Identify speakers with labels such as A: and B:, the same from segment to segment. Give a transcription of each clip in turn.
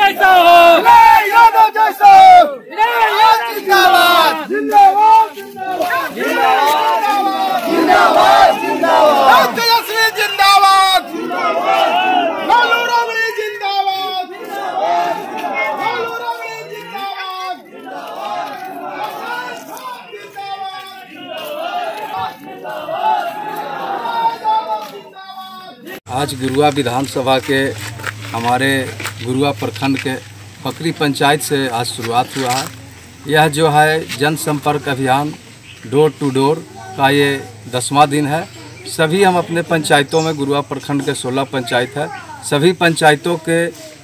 A: जैसा हो,
B: यादव जैसा हो,
A: जिंदाबाद
B: जिंदाबाद जिंदाबाद जिंदाबाद जिंदाबाद तेजस्वी जिंदाबाद लालू रवि जिंदाबाद लालू रवि जिंदाबाद
C: आज गुरुआ विधानसभा के हमारे गुरुआ प्रखंड के पकरी पंचायत से आज शुरुआत हुआ है। यह जो है जनसंपर्क अभियान डोर टू डोर का ये 10वां दिन है। सभी हम अपने पंचायतों में गुरुआ प्रखंड के 16 पंचायत है, सभी पंचायतों के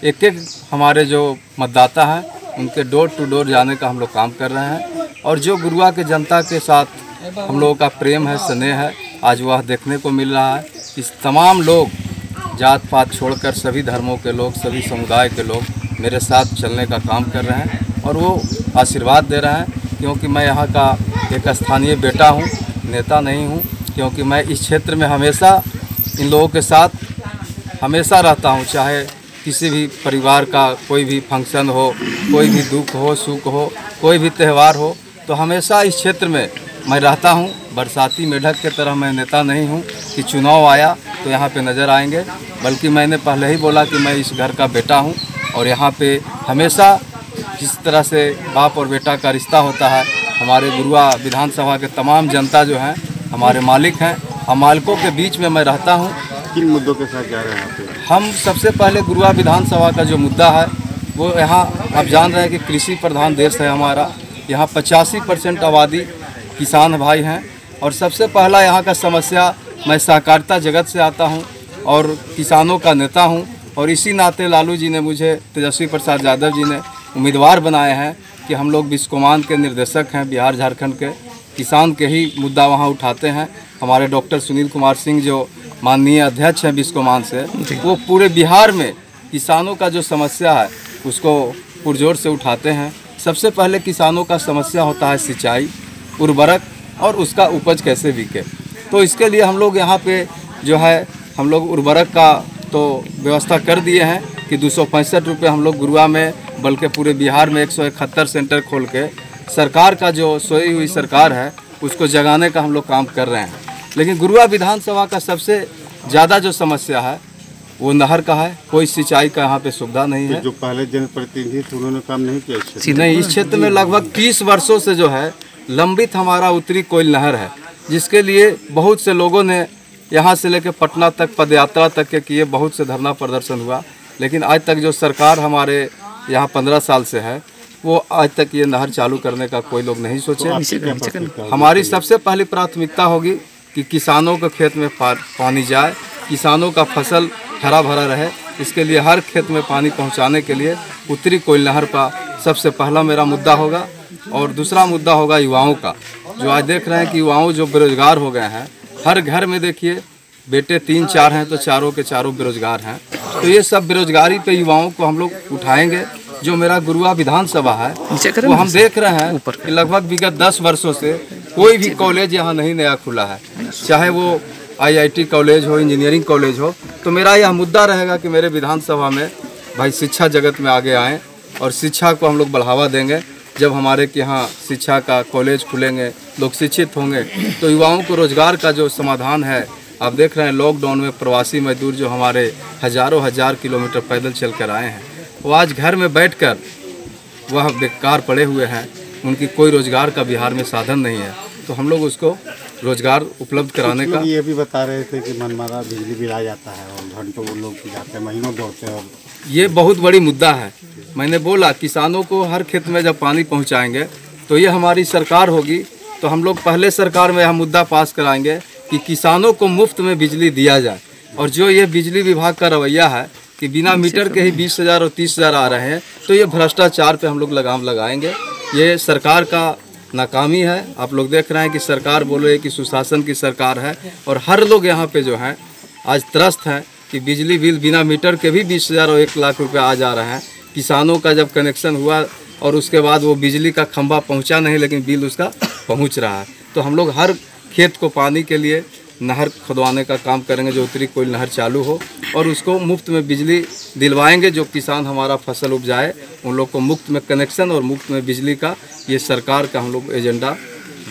C: एक एक हमारे जो मतदाता हैं उनके डोर टू डोर जाने का हम लोग काम कर रहे हैं। और जो गुरुआ के जनता के साथ हम लोगों का प्रेम है, स्नेह है, आज वह देखने को मिल रहा है। इस तमाम लोग जात पात छोड़कर सभी धर्मों के लोग, सभी समुदाय के लोग मेरे साथ चलने का काम कर रहे हैं और वो आशीर्वाद दे रहे हैं। क्योंकि मैं यहाँ का एक स्थानीय बेटा हूँ, नेता नहीं हूँ। क्योंकि मैं इस क्षेत्र में हमेशा इन लोगों के साथ हमेशा रहता हूँ। चाहे किसी भी परिवार का कोई भी फंक्शन हो, कोई भी दुख हो, सुख हो, कोई भी त्यौहार हो, तो हमेशा इस क्षेत्र में मैं रहता हूँ। बरसाती मेढक के तरह मैं नेता नहीं हूँ कि चुनाव आया तो यहाँ पे नज़र आएंगे, बल्कि मैंने पहले ही बोला कि मैं इस घर का बेटा हूँ और यहाँ पे हमेशा जिस तरह से बाप और बेटा का रिश्ता होता है, हमारे गुरुआ विधानसभा के तमाम जनता जो हैं हमारे मालिक हैं, हम मालिकों के बीच में मैं रहता हूँ।
D: किन मुद्दों के साथ जा रहे हैं यहाँ पे?
C: हम सबसे पहले गुरुआ विधानसभा का जो मुद्दा है वो यहाँ आप जान रहे हैं कि कृषि प्रधान देश है हमारा। यहाँ 85% आबादी किसान भाई हैं और सबसे पहला यहाँ का समस्या, मैं सहकारिता जगत से आता हूँ और किसानों का नेता हूँ और इसी नाते लालू जी ने मुझे, तेजस्वी प्रसाद यादव जी ने उम्मीदवार बनाए हैं कि हम लोग बिस्कोमान के निर्देशक हैं बिहार झारखंड के, किसान के ही मुद्दा वहाँ उठाते हैं। हमारे डॉक्टर सुनील कुमार सिंह जो माननीय अध्यक्ष हैं बिस्कोमान से, वो पूरे बिहार में किसानों का जो समस्या है उसको पुरजोर से उठाते हैं। सबसे पहले किसानों का समस्या होता है सिंचाई, उर्वरक और उसका उपज कैसे बिके। तो इसके लिए हम लोग यहाँ पे जो है हम लोग उर्वरक का तो व्यवस्था कर दिए हैं कि 265 रुपये हम लोग गुरुआ में, बल्कि पूरे बिहार में 171 सेंटर खोल के सरकार का जो सोई हुई सरकार है उसको जगाने का हम लोग काम कर रहे हैं। लेकिन गुरुआ विधानसभा का सबसे ज़्यादा जो समस्या है वो नहर का है। कोई सिंचाई का यहाँ पे सुविधा नहीं है।
D: जो पहले जनप्रतिनिधि थे उन्होंने काम नहीं किया
C: नहीं, इस क्षेत्र में लगभग 30 वर्षों से जो है लंबित हमारा उत्तरी कोयल नहर है, जिसके लिए बहुत से लोगों ने यहाँ से लेकर पटना तक पदयात्रा तक के किए, बहुत से धरना प्रदर्शन हुआ। लेकिन आज तक जो सरकार हमारे यहाँ 15 साल से है वो आज तक ये नहर चालू करने का कोई लोग नहीं सोचे। हमारी सबसे पहली प्राथमिकता होगी कि किसानों के खेत में पानी जाए, किसानों का फसल हरा भरा रहे। इसके लिए हर खेत में पानी पहुंचाने के लिए उत्तरी कोयल नहर का सबसे पहला मेरा मुद्दा होगा। और दूसरा मुद्दा होगा युवाओं का, जो आज देख रहे हैं कि युवाओं जो बेरोजगार हो गए हैं। हर घर में देखिए बेटे 3-4 हैं तो चारों के चारों बेरोजगार हैं। तो ये सब बेरोजगारी पे युवाओं को हम लोग उठाएंगे। जो मेरा गुरुआ विधानसभा है वो हम देख रहे हैं कि लगभग विगत 10 वर्षों से कोई भी कॉलेज यहाँ नहीं नया खुला है, चाहे वो IIT कॉलेज हो, इंजीनियरिंग कॉलेज हो। तो मेरा यह मुद्दा रहेगा कि मेरे विधानसभा में भाई शिक्षा जगत में आगे आएँ और शिक्षा को हम लोग बढ़ावा देंगे। जब हमारे के यहाँ शिक्षा का कॉलेज खुलेंगे, लोग शिक्षित होंगे, तो युवाओं को रोजगार का जो समाधान है, आप देख रहे हैं लॉकडाउन में प्रवासी मजदूर जो हमारे हज़ार किलोमीटर पैदल चल कर आए हैं, वो आज घर में बैठकर वह बेकार पड़े हुए हैं। उनकी कोई रोजगार का बिहार में साधन नहीं है। तो हम लोग उसको रोजगार उपलब्ध कराने का।
D: ये भी बता रहे थे कि मनमारा बिजली बिल आ जाता है और घंटों वो लोग जाते हैं, महीनों दौड़ते हैं। और
C: ये बहुत बड़ी मुद्दा है। मैंने बोला किसानों को हर खेत में जब पानी पहुंचाएंगे तो ये हमारी सरकार होगी, तो हम लोग पहले सरकार में यह मुद्दा पास कराएंगे कि किसानों को मुफ्त में बिजली दिया जाए। और जो ये बिजली विभाग का रवैया है कि बिना मीटर के ही 20,000 और 30,000 आ रहे हैं, तो ये भ्रष्टाचार पे हम लोग लगाम लगाएंगे। ये सरकार का नाकामी है। आप लोग देख रहे हैं कि सरकार बोल रही है कि सुशासन की सरकार है और हर लोग यहाँ पे जो हैं आज त्रस्त हैं कि बिजली बिल बिना मीटर के भी 20,000 और 1 लाख रुपए आ जा रहे हैं। किसानों का जब कनेक्शन हुआ और उसके बाद वो बिजली का खंभा पहुंचा नहीं, लेकिन बिल उसका पहुंच रहा है। तो हम लोग हर खेत को पानी के लिए नहर खुदवाने का काम करेंगे, जो उत्तरी कोयल नहर चालू हो, और उसको मुफ्त में बिजली दिलवाएंगे। जो किसान हमारा फसल उपजाए उन लोग को मुफ्त में कनेक्शन और मुफ्त में बिजली का, ये सरकार का हम लोग एजेंडा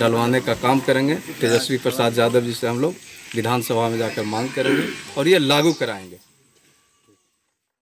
C: डलवाने का काम करेंगे। तेजस्वी प्रसाद यादव जी से हम लोग विधानसभा में जाकर मांग करेंगे और ये लागू कराएंगे।